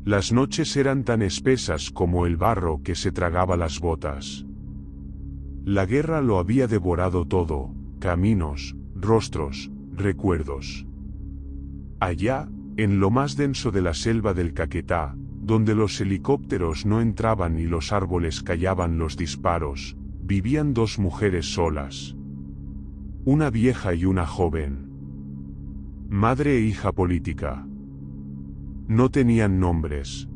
Las noches eran tan espesas como el barro que se tragaba las botas. La guerra lo había devorado todo, caminos, rostros, recuerdos. Allá, en lo más denso de la selva del Caquetá, donde los helicópteros no entraban y los árboles callaban los disparos, vivían dos mujeres solas. Una vieja y una joven. Madre e hija política. No tenían nombres.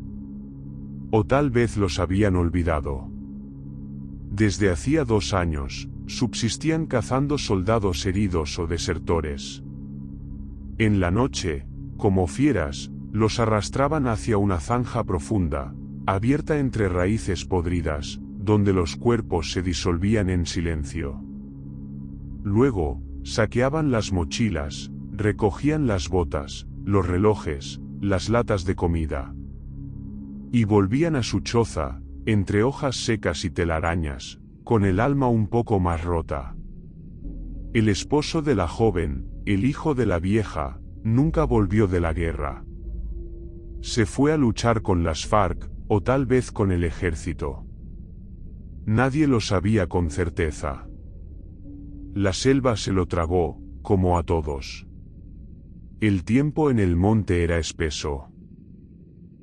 O tal vez los habían olvidado. Desde hacía 2 años, subsistían cazando soldados heridos o desertores. En la noche, como fieras, los arrastraban hacia una zanja profunda, abierta entre raíces podridas, donde los cuerpos se disolvían en silencio. Luego, saqueaban las mochilas, recogían las botas, los relojes, las latas de comida. Y volvían a su choza, entre hojas secas y telarañas, con el alma un poco más rota. El esposo de la joven, el hijo de la vieja, nunca volvió de la guerra. Se fue a luchar con las FARC, o tal vez con el ejército. Nadie lo sabía con certeza. La selva se lo tragó, como a todos. El tiempo en el monte era espeso.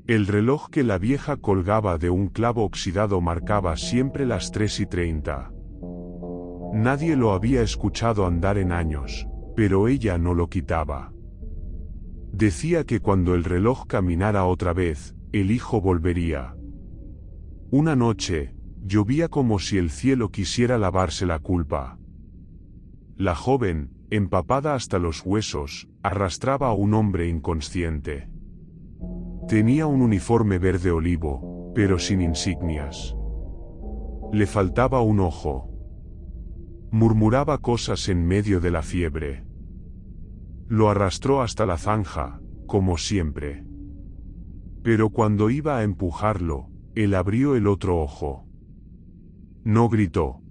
El reloj que la vieja colgaba de un clavo oxidado marcaba siempre las 3:30. Nadie lo había escuchado andar en años, pero ella no lo quitaba. Decía que cuando el reloj caminara otra vez, el hijo volvería. Una noche, llovía como si el cielo quisiera lavarse la culpa. La joven, empapada hasta los huesos, arrastraba a un hombre inconsciente. Tenía un uniforme verde olivo, pero sin insignias. Le faltaba un ojo. Murmuraba cosas en medio de la fiebre. Lo arrastró hasta la zanja, como siempre. Pero cuando iba a empujarlo, él abrió el otro ojo. No gritó.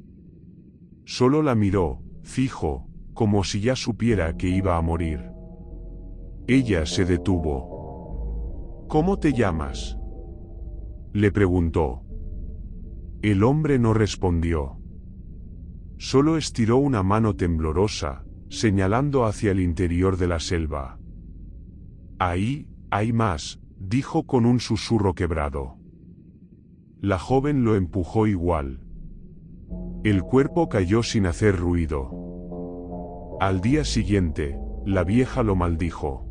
Solo la miró, fijo, como si ya supiera que iba a morir. Ella se detuvo. ¿Cómo te llamas?, le preguntó. El hombre no respondió. Solo estiró una mano temblorosa, señalando hacia el interior de la selva. Ahí, hay más, dijo con un susurro quebrado. La joven lo empujó igual. El cuerpo cayó sin hacer ruido. Al día siguiente, la vieja lo maldijo.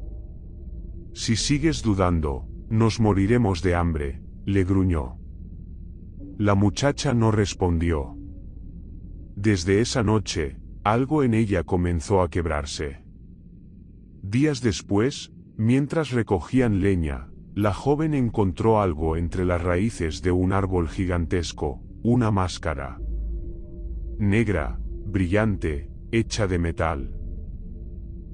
Si sigues dudando, nos moriremos de hambre, le gruñó. La muchacha no respondió. Desde esa noche, algo en ella comenzó a quebrarse. Días después, mientras recogían leña, la joven encontró algo entre las raíces de un árbol gigantesco, una máscara. Negra, brillante, hecha de metal.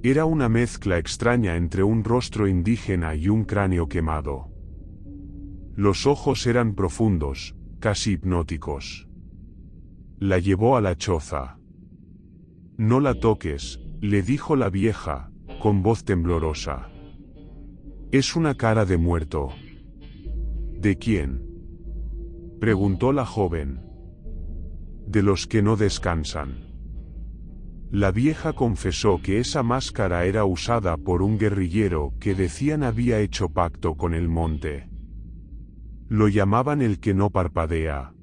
Era una mezcla extraña entre un rostro indígena y un cráneo quemado. Los ojos eran profundos, casi hipnóticos. La llevó a la choza. No la toques, le dijo la vieja, con voz temblorosa. Es una cara de muerto. ¿De quién?, preguntó la joven. De los que no descansan. La vieja confesó que esa máscara era usada por un guerrillero que decían había hecho pacto con el monte. Lo llamaban el que no parpadea.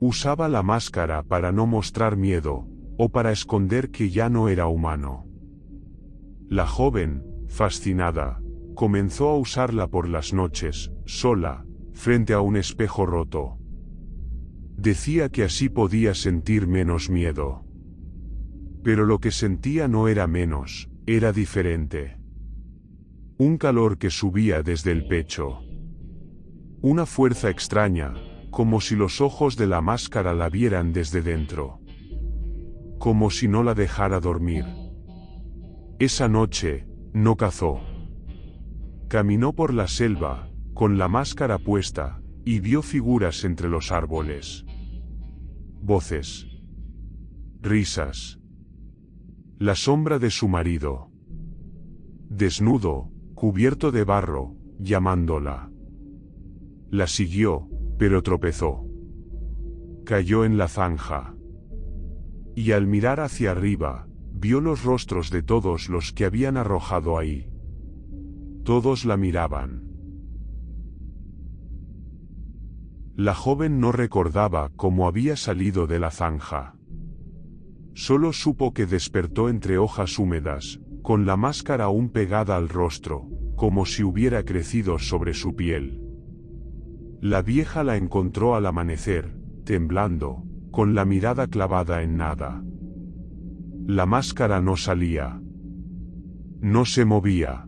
Usaba la máscara para no mostrar miedo, o para esconder que ya no era humano. La joven, fascinada, comenzó a usarla por las noches, sola, frente a un espejo roto. Decía que así podía sentir menos miedo. Pero lo que sentía no era menos, era diferente. Un calor que subía desde el pecho. Una fuerza extraña, como si los ojos de la máscara la vieran desde dentro. Como si no la dejara dormir. Esa noche, no cazó. Caminó por la selva, con la máscara puesta, y vio figuras entre los árboles. Voces. Risas. La sombra de su marido. Desnudo, cubierto de barro, llamándola. La siguió, pero tropezó. Cayó en la zanja. Y al mirar hacia arriba, vio los rostros de todos los que habían arrojado ahí. Todos la miraban. La joven no recordaba cómo había salido de la zanja. Solo supo que despertó entre hojas húmedas, con la máscara aún pegada al rostro, como si hubiera crecido sobre su piel. La vieja la encontró al amanecer, temblando, con la mirada clavada en nada. La máscara no salía. No se movía.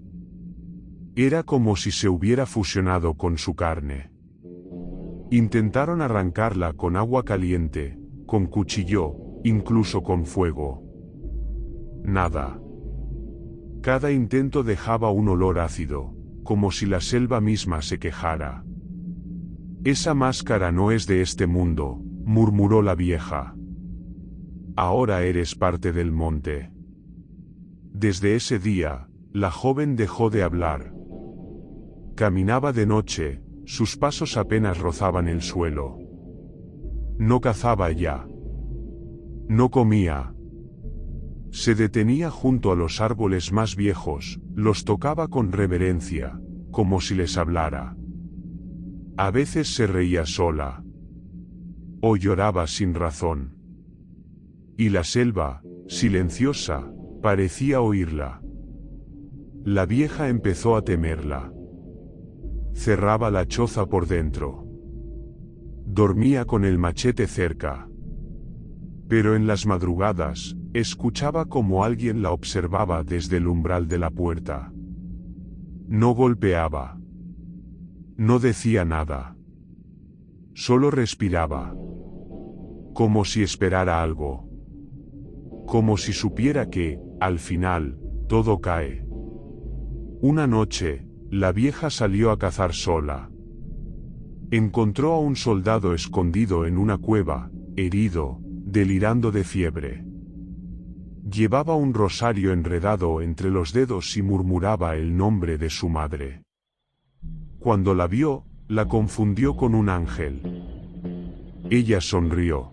Era como si se hubiera fusionado con su carne. Intentaron arrancarla con agua caliente, con cuchillo, incluso con fuego. Nada. Cada intento dejaba un olor ácido, como si la selva misma se quejara. Esa máscara no es de este mundo, murmuró la vieja. Ahora eres parte del monte. Desde ese día, la joven dejó de hablar. Caminaba de noche, sus pasos apenas rozaban el suelo. No cazaba ya. No comía. Se detenía junto a los árboles más viejos, los tocaba con reverencia, como si les hablara. A veces se reía sola. O lloraba sin razón. Y la selva, silenciosa, parecía oírla. La vieja empezó a temerla. Cerraba la choza por dentro. Dormía con el machete cerca. Pero en las madrugadas, escuchaba como alguien la observaba desde el umbral de la puerta. No golpeaba. No decía nada. Solo respiraba. Como si esperara algo. Como si supiera que, al final, todo cae. Una noche, la vieja salió a cazar sola. Encontró a un soldado escondido en una cueva, herido, delirando de fiebre. Llevaba un rosario enredado entre los dedos y murmuraba el nombre de su madre. Cuando la vio, la confundió con un ángel. Ella sonrió.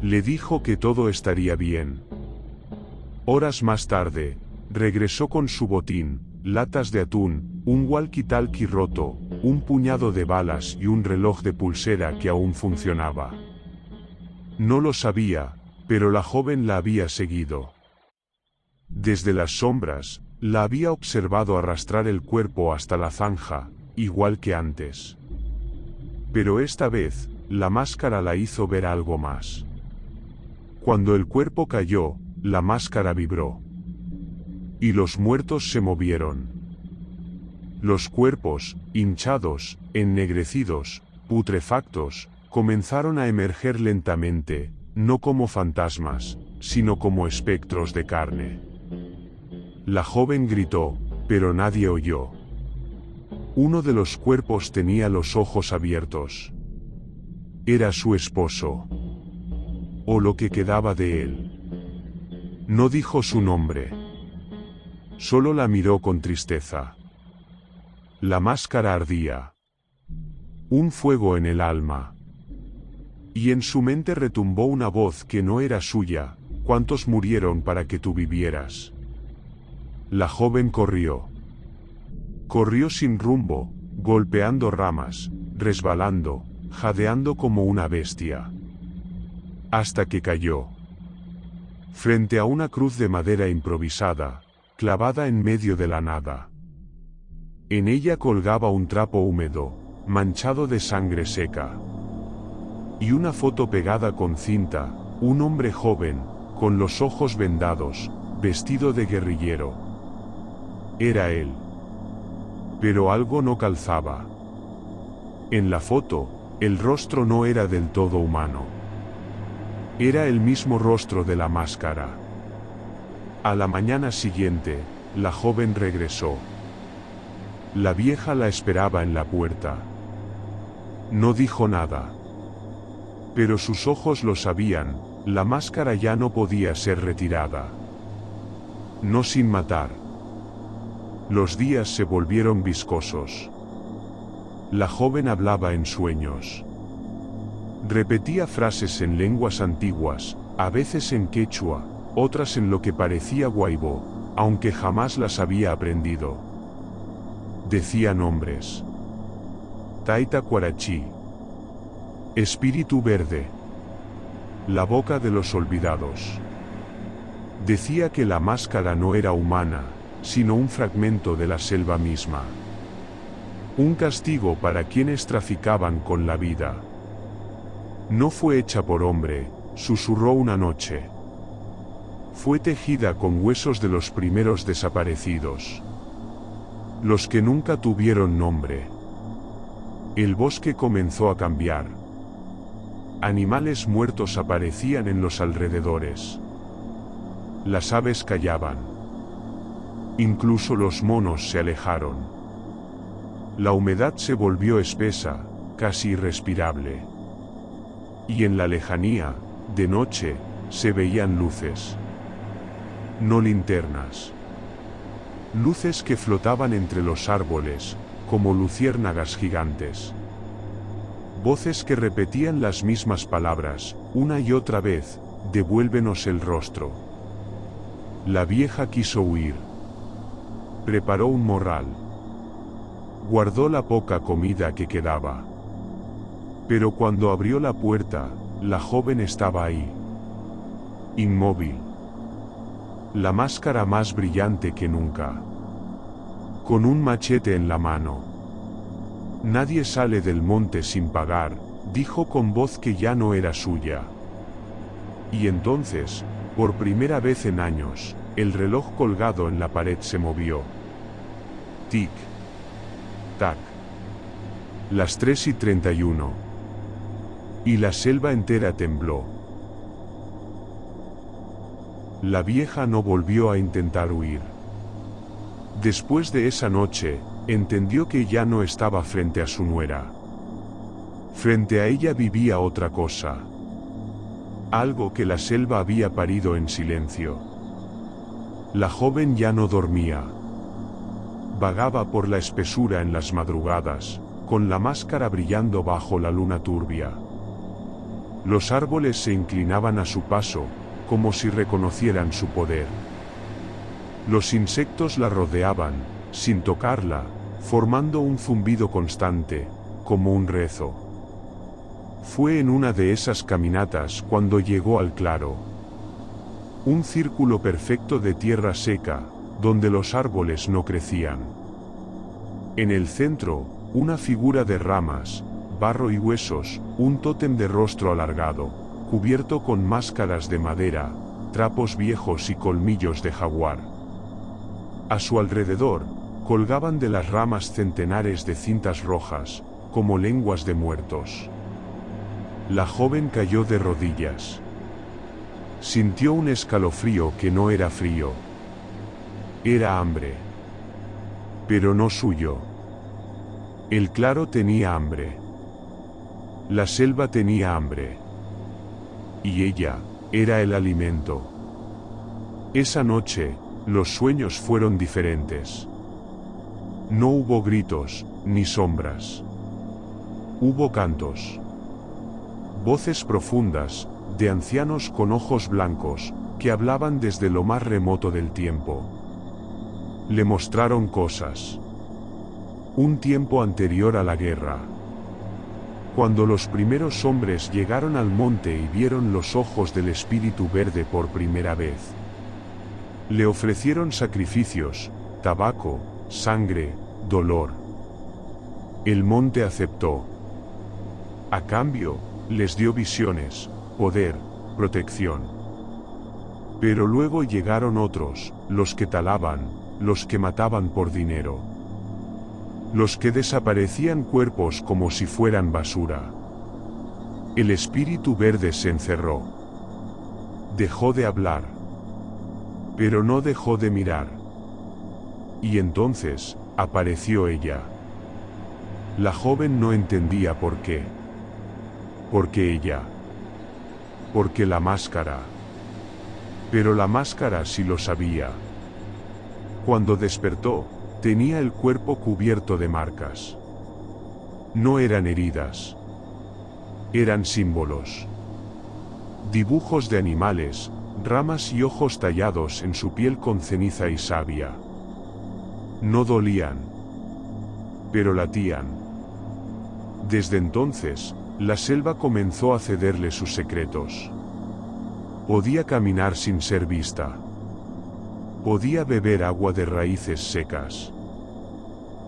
Le dijo que todo estaría bien. Horas más tarde, regresó con su botín, latas de atún, un walkie-talkie roto, un puñado de balas y un reloj de pulsera que aún funcionaba. No lo sabía, pero la joven la había seguido. Desde las sombras, la había observado arrastrar el cuerpo hasta la zanja, igual que antes. Pero esta vez, la máscara la hizo ver algo más. Cuando el cuerpo cayó, la máscara vibró. Y los muertos se movieron. Los cuerpos, hinchados, ennegrecidos, putrefactos, comenzaron a emerger lentamente, no como fantasmas, sino como espectros de carne. La joven gritó, pero nadie oyó. Uno de los cuerpos tenía los ojos abiertos. Era su esposo. O lo que quedaba de él. No dijo su nombre. Solo la miró con tristeza. La máscara ardía. Un fuego en el alma. Y en su mente retumbó una voz que no era suya: ¿cuántos murieron para que tú vivieras? La joven corrió. Corrió sin rumbo, golpeando ramas, resbalando, jadeando como una bestia. Hasta que cayó. Frente a una cruz de madera improvisada, clavada en medio de la nada. En ella colgaba un trapo húmedo, manchado de sangre seca. Y una foto pegada con cinta, un hombre joven, con los ojos vendados, vestido de guerrillero. Era él. Pero algo no calzaba. En la foto, el rostro no era del todo humano. Era el mismo rostro de la máscara. A la mañana siguiente, la joven regresó. La vieja la esperaba en la puerta. No dijo nada. Pero sus ojos lo sabían: la máscara ya no podía ser retirada. No sin matar. Los días se volvieron viscosos. La joven hablaba en sueños. Repetía frases en lenguas antiguas, a veces en quechua, otras en lo que parecía guaibó, aunque jamás las había aprendido. Decía nombres. Taita Cuarachí. Espíritu verde. La boca de los olvidados. Decía que la máscara no era humana, sino un fragmento de la selva misma. Un castigo para quienes traficaban con la vida. No fue hecha por hombre, susurró una noche. Fue tejida con huesos de los primeros desaparecidos. Los que nunca tuvieron nombre. El bosque comenzó a cambiar. Animales muertos aparecían en los alrededores. Las aves callaban. Incluso los monos se alejaron. La humedad se volvió espesa, casi irrespirable. Y en la lejanía, de noche, se veían luces. No linternas. Luces que flotaban entre los árboles, como luciérnagas gigantes. Voces que repetían las mismas palabras, una y otra vez: devuélvenos el rostro. La vieja quiso huir. Preparó un morral. Guardó la poca comida que quedaba. Pero cuando abrió la puerta, la joven estaba ahí. Inmóvil. La máscara más brillante que nunca. Con un machete en la mano. Nadie sale del monte sin pagar, dijo con voz que ya no era suya. Y entonces, por primera vez en años, el reloj colgado en la pared se movió. Tic. Tac. Las 3:31. Y la selva entera tembló. La vieja no volvió a intentar huir. Después de esa noche, entendió que ya no estaba frente a su nuera. Frente a ella vivía otra cosa. Algo que la selva había parido en silencio. La joven ya no dormía. Vagaba por la espesura en las madrugadas, con la máscara brillando bajo la luna turbia. Los árboles se inclinaban a su paso, como si reconocieran su poder. Los insectos la rodeaban, sin tocarla, formando un zumbido constante, como un rezo. Fue en una de esas caminatas cuando llegó al claro. Un círculo perfecto de tierra seca, donde los árboles no crecían. En el centro, una figura de ramas, barro y huesos, un tótem de rostro alargado, cubierto con máscaras de madera, trapos viejos y colmillos de jaguar. A su alrededor, colgaban de las ramas centenares de cintas rojas, como lenguas de muertos. La joven cayó de rodillas. Sintió un escalofrío que no era frío. Era hambre. Pero no suyo. El claro tenía hambre. La selva tenía hambre. Y ella, era el alimento. Esa noche, los sueños fueron diferentes. No hubo gritos, ni sombras. Hubo cantos. Voces profundas, de ancianos con ojos blancos, que hablaban desde lo más remoto del tiempo. Le mostraron cosas. Un tiempo anterior a la guerra. Cuando los primeros hombres llegaron al monte y vieron los ojos del espíritu verde por primera vez. Le ofrecieron sacrificios, tabaco, sangre, dolor. El monte aceptó. A cambio, les dio visiones, poder, protección. Pero luego llegaron otros, los que talaban, los que mataban por dinero. Los que desaparecían cuerpos como si fueran basura. El espíritu verde se encerró. Dejó de hablar. Pero no dejó de mirar. Y entonces, apareció ella. La joven no entendía por qué. Porque ella. Porque la máscara. Pero la máscara sí lo sabía. Cuando despertó, Tenía el cuerpo cubierto de marcas. No eran heridas. Eran símbolos. Dibujos de animales, ramas y ojos tallados en su piel con ceniza y savia. No dolían, pero latían. Desde entonces, la selva comenzó a cederle sus secretos. Podía caminar sin ser vista. Podía beber agua de raíces secas.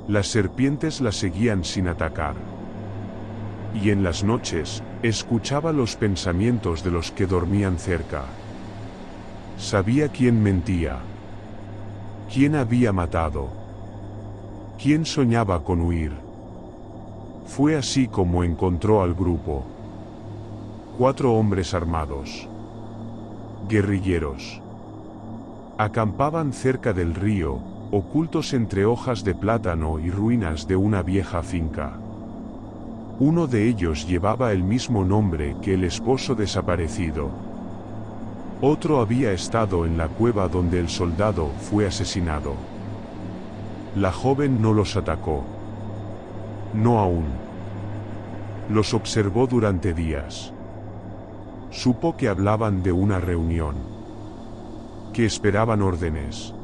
Las serpientes la seguían sin atacar. Y en las noches, escuchaba los pensamientos de los que dormían cerca. Sabía quién mentía. Quién había matado. Quién soñaba con huir. Fue así como encontró al grupo. 4 hombres armados. Guerrilleros. Acampaban cerca del río, ocultos entre hojas de plátano y ruinas de una vieja finca. Uno de ellos llevaba el mismo nombre que el esposo desaparecido. Otro había estado en la cueva donde el soldado fue asesinado. La joven no los atacó. No aún. Los observó durante días. Supo que hablaban de una reunión. Que esperaban órdenes.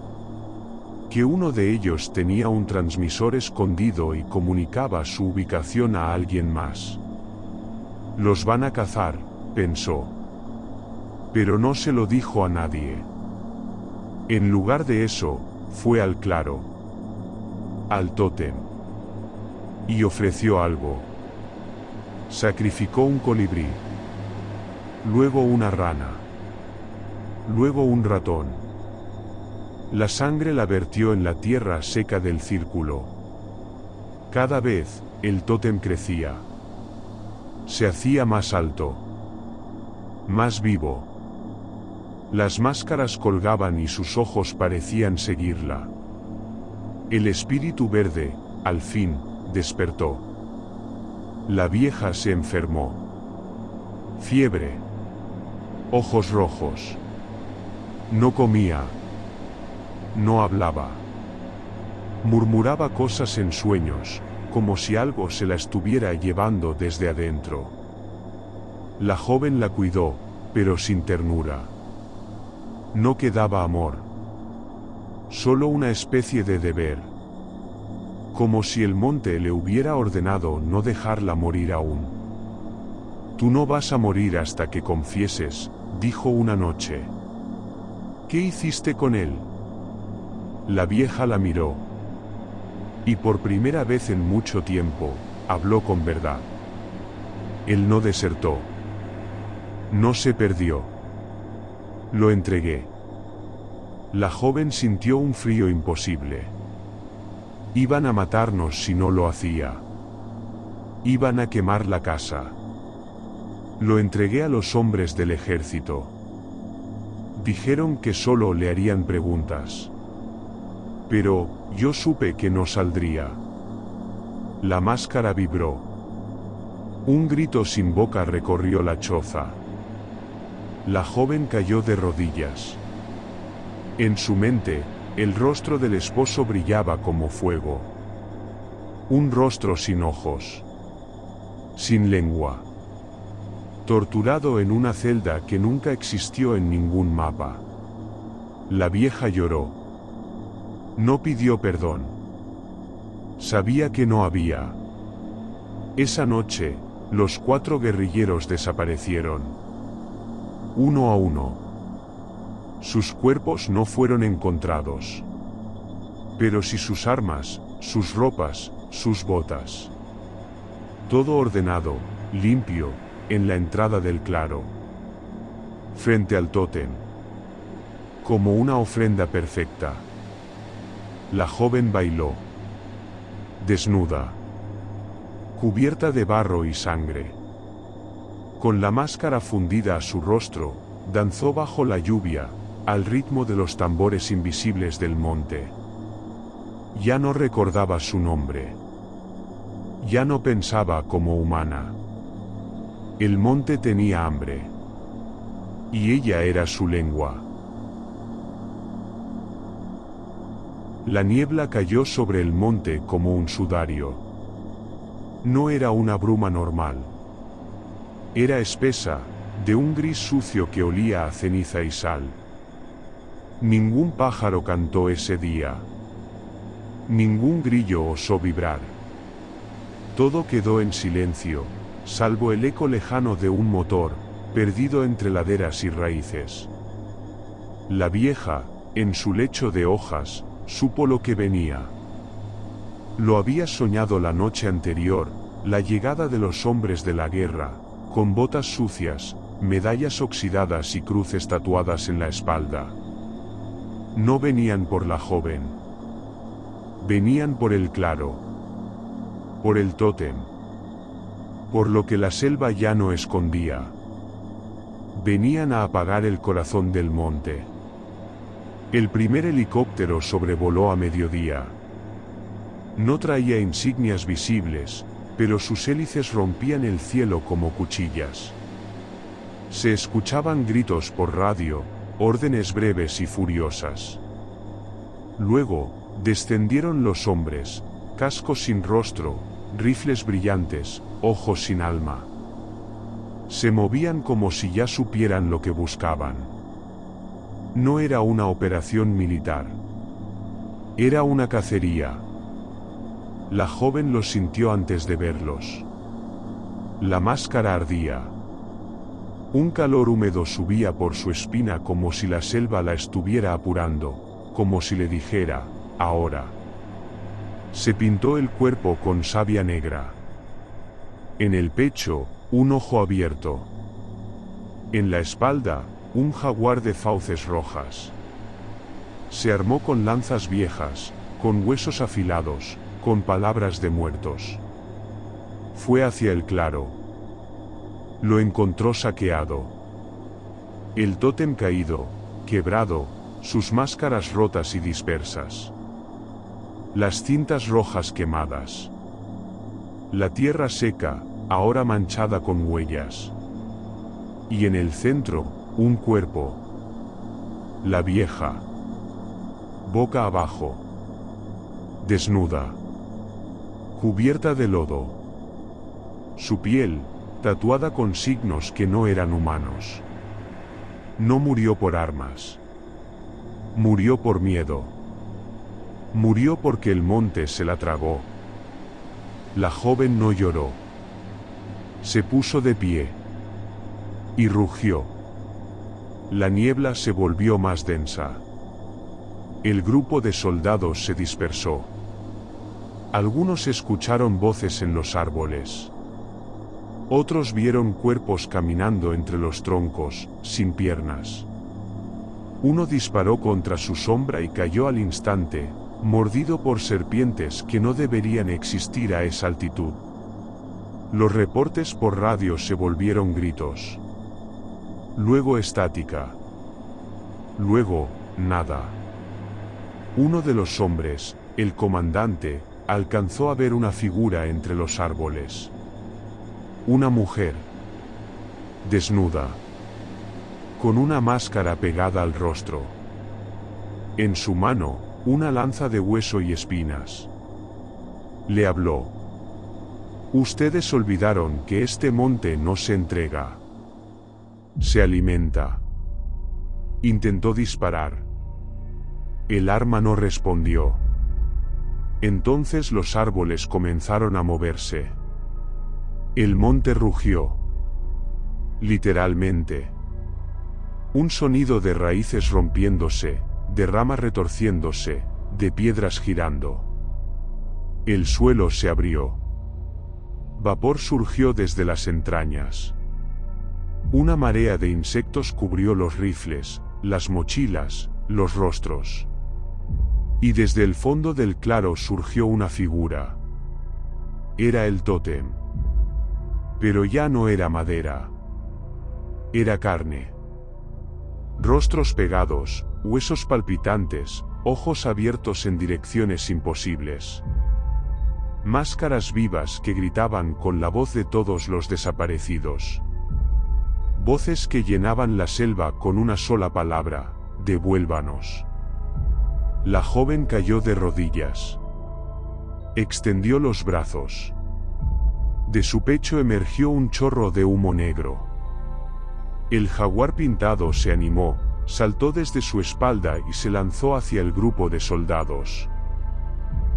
Que uno de ellos tenía un transmisor escondido y comunicaba su ubicación a alguien más. Los van a cazar, pensó. Pero no se lo dijo a nadie. En lugar de eso, fue al claro. Al tótem. Y ofreció algo. Sacrificó un colibrí. Luego una rana. Luego un ratón. La sangre la vertió en la tierra seca del círculo. Cada vez, el tótem crecía. Se hacía más alto. Más vivo. Las máscaras colgaban y sus ojos parecían seguirla. El espíritu verde, al fin, despertó. La vieja se enfermó. Fiebre. Ojos rojos. No comía. No hablaba. Murmuraba cosas en sueños, como si algo se la estuviera llevando desde adentro. La joven la cuidó, pero sin ternura. No quedaba amor. Solo una especie de deber. Como si el monte le hubiera ordenado no dejarla morir aún. Tú no vas a morir hasta que confieses, dijo una noche. ¿Qué hiciste con él? La vieja la miró. Y por primera vez en mucho tiempo, habló con verdad. Él no desertó. No se perdió. Lo entregué. La joven sintió un frío imposible. Iban a matarnos si no lo hacía. Iban a quemar la casa. Lo entregué a los hombres del ejército. Dijeron que solo le harían preguntas. Pero, yo supe que no saldría. La máscara vibró. Un grito sin boca recorrió la choza. La joven cayó de rodillas. En su mente, el rostro del esposo brillaba como fuego. Un rostro sin ojos. Sin lengua. Torturado en una celda que nunca existió en ningún mapa. La vieja lloró. No pidió perdón. Sabía que no había. Esa noche, los 4 guerrilleros desaparecieron. Uno a uno. Sus cuerpos no fueron encontrados. Pero sí sus armas, sus ropas, sus botas. Todo ordenado, limpio, en la entrada del claro. Frente al tótem. Como una ofrenda perfecta. La joven bailó. Desnuda. Cubierta de barro y sangre. Con la máscara fundida a su rostro, danzó bajo la lluvia, al ritmo de los tambores invisibles del monte. Ya no recordaba su nombre. Ya no pensaba como humana. El monte tenía hambre. Y ella era su lengua. La niebla cayó sobre el monte como un sudario. No era una bruma normal. Era espesa, de un gris sucio que olía a ceniza y sal. Ningún pájaro cantó ese día. Ningún grillo osó vibrar. Todo quedó en silencio, salvo el eco lejano de un motor, perdido entre laderas y raíces. La vieja, en su lecho de hojas, supo lo que venía. Lo había soñado la noche anterior, la llegada de los hombres de la guerra, con botas sucias, medallas oxidadas y cruces tatuadas en la espalda. No venían por la joven. Venían por el claro. Por el tótem. Por lo que la selva ya no escondía. Venían a apagar el corazón del monte. El primer helicóptero sobrevoló a mediodía. No traía insignias visibles, pero sus hélices rompían el cielo como cuchillas. Se escuchaban gritos por radio, órdenes breves y furiosas. Luego, descendieron los hombres, cascos sin rostro, rifles brillantes, ojos sin alma. Se movían como si ya supieran lo que buscaban. No era una operación militar. Era una cacería. La joven los sintió antes de verlos. La máscara ardía. Un calor húmedo subía por su espina como si la selva la estuviera apurando, como si le dijera, ahora. Se pintó el cuerpo con savia negra. En el pecho, un ojo abierto. En la espalda, un jaguar de fauces rojas. Se armó con lanzas viejas, con huesos afilados, con palabras de muertos. Fue hacia el claro. Lo encontró saqueado. El tótem caído, quebrado, sus máscaras rotas y dispersas. Las cintas rojas quemadas. La tierra seca, ahora manchada con huellas. Y en el centro, un cuerpo. La vieja. Boca abajo. Desnuda. Cubierta de lodo. Su piel, tatuada con signos que no eran humanos. No murió por armas. Murió por miedo. Murió porque el monte se la tragó. La joven no lloró. Se puso de pie. Y rugió. La niebla se volvió más densa. El grupo de soldados se dispersó. Algunos escucharon voces en los árboles. Otros vieron cuerpos caminando entre los troncos, sin piernas. Uno disparó contra su sombra y cayó al instante, mordido por serpientes que no deberían existir a esa altitud. Los reportes por radio se volvieron gritos. Luego estática. Luego, nada. Uno de los hombres, el comandante, alcanzó a ver una figura entre los árboles. Una mujer. Desnuda. Con una máscara pegada al rostro. En su mano, una lanza de hueso y espinas. Le habló. Ustedes olvidaron que este monte no se entrega. Se alimenta. Intentó disparar. El arma no respondió. Entonces los árboles comenzaron a moverse. El monte rugió. Literalmente. Un sonido de raíces rompiéndose, de ramas retorciéndose, de piedras girando. El suelo se abrió. Vapor surgió desde las entrañas. Una marea de insectos cubrió los rifles, las mochilas, los rostros. Y desde el fondo del claro surgió una figura. Era el tótem. Pero ya no era madera. Era carne. Rostros pegados, huesos palpitantes, ojos abiertos en direcciones imposibles. Máscaras vivas que gritaban con la voz de todos los desaparecidos. Voces que llenaban la selva con una sola palabra: devuélvanos. La joven cayó de rodillas. Extendió los brazos. De su pecho emergió un chorro de humo negro. El jaguar pintado se animó, saltó desde su espalda y se lanzó hacia el grupo de soldados.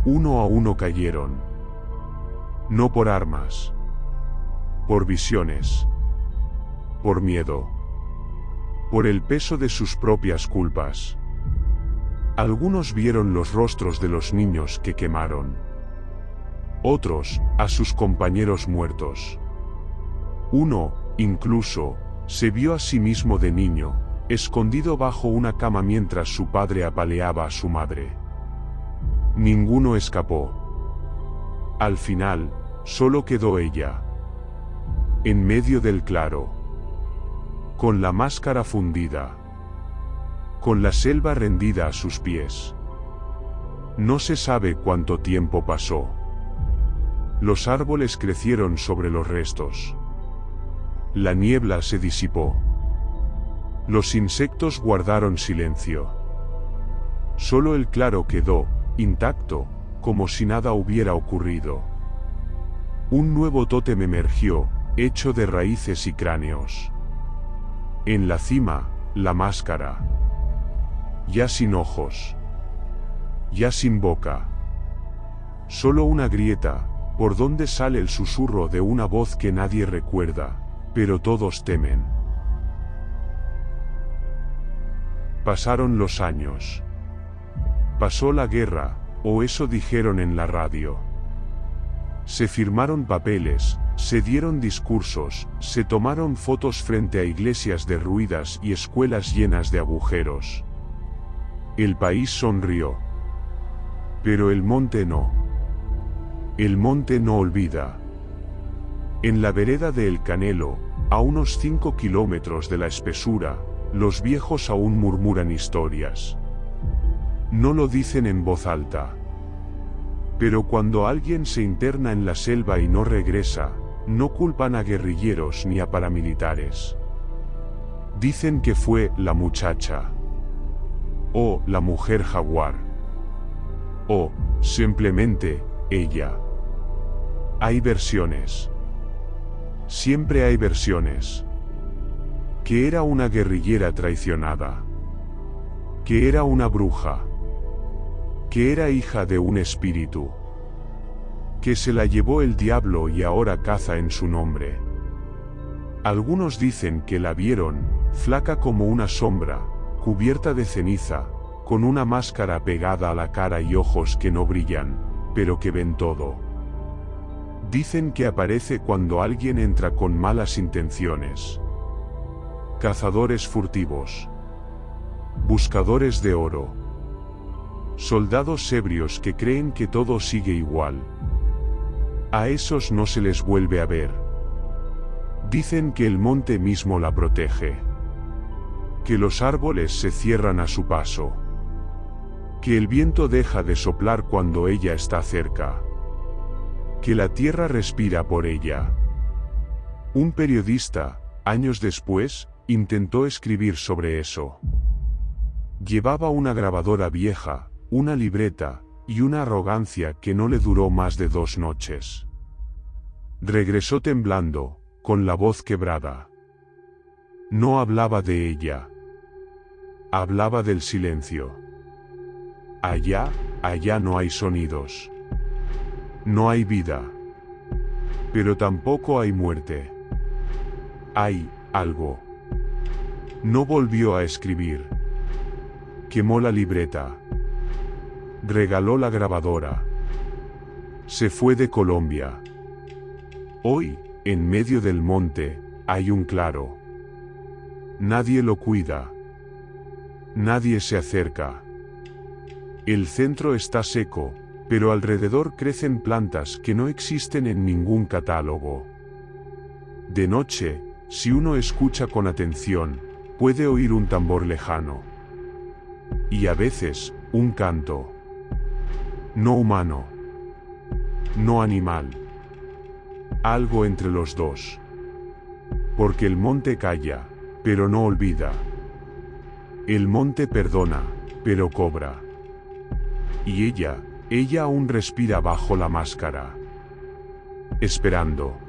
Uno a uno cayeron. No por armas. Por visiones. Por miedo. Por el peso de sus propias culpas. Algunos vieron los rostros de los niños que quemaron. Otros, a sus compañeros muertos. Uno, incluso, se vio a sí mismo de niño, escondido bajo una cama mientras su padre apaleaba a su madre. Ninguno escapó. Al final, solo quedó ella. En medio del claro. Con la máscara fundida. Con la selva rendida a sus pies. No se sabe cuánto tiempo pasó. Los árboles crecieron sobre los restos. La niebla se disipó. Los insectos guardaron silencio. Solo el claro quedó, intacto, como si nada hubiera ocurrido. Un nuevo tótem emergió, hecho de raíces y cráneos. En la cima, la máscara. Ya sin ojos. Ya sin boca. Solo una grieta, por donde sale el susurro de una voz que nadie recuerda, pero todos temen. Pasaron los años. Pasó la guerra, o eso dijeron en la radio. Se firmaron papeles, se dieron discursos, se tomaron fotos frente a iglesias derruidas y escuelas llenas de agujeros. El país sonrió. Pero el monte no. El monte no olvida. En la vereda de El Canelo, a unos 5 kilómetros de la espesura, los viejos aún murmuran historias. No lo dicen en voz alta. Pero cuando alguien se interna en la selva y no regresa, no culpan a guerrilleros ni a paramilitares. Dicen que fue la muchacha. O la mujer jaguar. O, simplemente, ella. Hay versiones. Siempre hay versiones. Que era una guerrillera traicionada. Que era una bruja. Que era hija de un espíritu. Que se la llevó el diablo y ahora caza en su nombre. Algunos dicen que la vieron, flaca como una sombra, cubierta de ceniza, con una máscara pegada a la cara y ojos que no brillan, pero que ven todo. Dicen que aparece cuando alguien entra con malas intenciones. Cazadores furtivos. Buscadores de oro. Soldados ebrios que creen que todo sigue igual. A esos no se les vuelve a ver. Dicen que el monte mismo la protege. Que los árboles se cierran a su paso. Que el viento deja de soplar cuando ella está cerca. Que la tierra respira por ella. Un periodista, años después, intentó escribir sobre eso. Llevaba una grabadora vieja, una libreta, y una arrogancia que no le duró más de 2 noches. Regresó temblando, con la voz quebrada. No hablaba de ella. Hablaba del silencio. Allá no hay sonidos. No hay vida. Pero tampoco hay muerte. Hay algo. No volvió a escribir. Quemó la libreta. Regaló la grabadora. Se fue de Colombia. Hoy, en medio del monte, hay un claro. Nadie lo cuida. Nadie se acerca. El centro está seco, pero alrededor crecen plantas que no existen en ningún catálogo. De noche, si uno escucha con atención, puede oír un tambor lejano. Y a veces, un canto. No humano. No animal. Algo entre los dos. Porque el monte calla, pero no olvida. El monte perdona, pero cobra. Y ella aún respira bajo la máscara. Esperando.